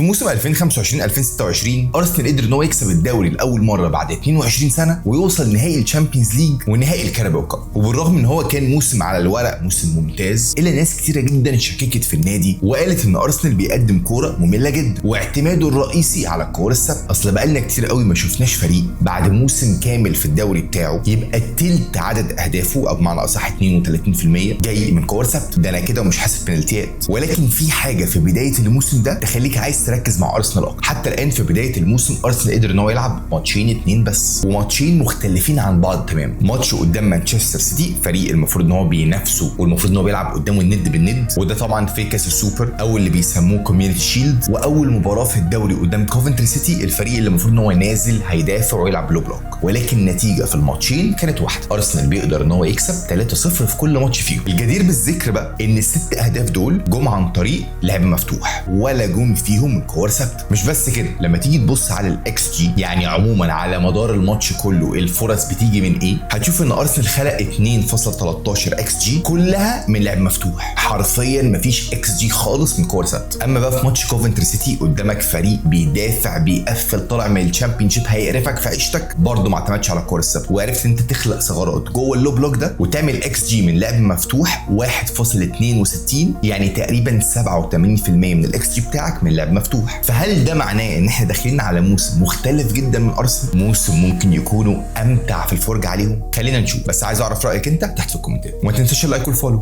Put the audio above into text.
في موسم 2025-2026 ارسنال قدر ان هو يكسب الدوري لاول مره بعد 22 سنه ويوصل نهائي الشامبيونز ليج ونهائي الكاراباو كاب. وبالرغم ان هو كان موسم على الورق موسم ممتاز، الا ناس كتيره جدا شككت في النادي وقالت ان ارسنال بيقدم كوره ممله جدا واعتماده الرئيسي على الكوره الثابته. اصل بقالنا كتير قوي ما شفناش فريق بعد موسم كامل في الدوري بتاعه يبقى التلت عدد اهدافه او بمعنى اصح 32% جاي من كور ثابته. ده انا كده ومش حاسب بنالتيات. ولكن في حاجه في بدايه الموسم ده تخليك عايز تركز مع ارسنال اكتر. حتى الان في بدايه الموسم ارسنال قدر ان هو يلعب ماتشين 2 بس، وماتشين مختلفين عن بعض تماما. ماتش قدام مانشستر سيتي، فريق المفروض ان هو بينافسه والمفروض ان هو بيلعب قدامه الند بالند، وده طبعا في كاس السوبر او اللي بيسموه كوميونتي شيلد. واول مباراه في الدوري قدام كوفنتري سيتي، الفريق اللي المفروض ان هو نازل هيدافع ويلعب لو بلوك. ولكن النتيجه في الماتشين كانت واحده، ارسنال بيقدر ان هو يكسب 3-0 في كل ماتش فيهم. الجدير بالذكر بقى ان ال6 اهداف دول جم عن طريق لعب مفتوح، ولا جم فيهم من كور ثابته. مش بس كده، لما تيجي تبص على الاكس جي، يعني عموما على مدار الماتش كله الفرص بتيجي من ايه، هتشوف ان ارسنال خلق 2.13 اكس جي كلها من لعب مفتوح. حرفيا مفيش اكس جي خالص من كور ثابته. اما بقى في ماتش كوفنتري سيتي قدامك فريق بيدافع بيقفل طالع من الشامبيونشيب هيقرفك في عيشتك، برضه ما اعتمدش على الكور الثابته، وعرفت انت تخلق ثغرات جوه اللو بلوك ده وتعمل اكس جي من لعب مفتوح 1.62، يعني تقريبا 87% من الاكس جي بتاعك من لعب مفتوح. فهل ده معناه ان احنا داخلين على موسم مختلف جدا من ارسنال، موسم ممكن يكونوا امتع في الفرجه عليهم؟ خلينا نشوف، بس عايز اعرف رايك انت تحت في الكومنتات، وما تنساش اللايك والفولو.